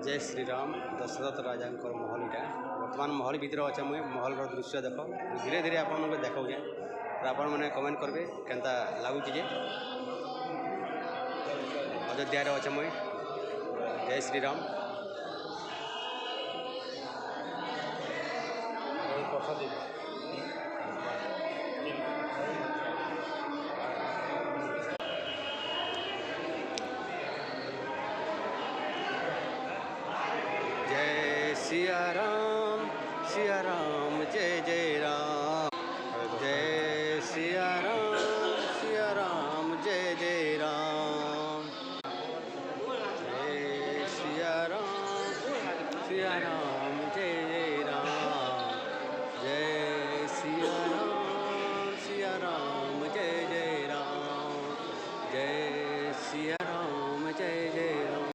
जय श्री राम दशरथ राजा महल यहाँ बर्तमान महल भितर अच्छे मुझे महल दृश्य देख धीरे धीरे आपको देखाऊे आपण मैंने कमेंट करेंगे केनता लगुच अयोध्या अच्छे मुझे जय श्री राम सिया राम जय जय राम जय सिया राम जय जय राम जय सिया राम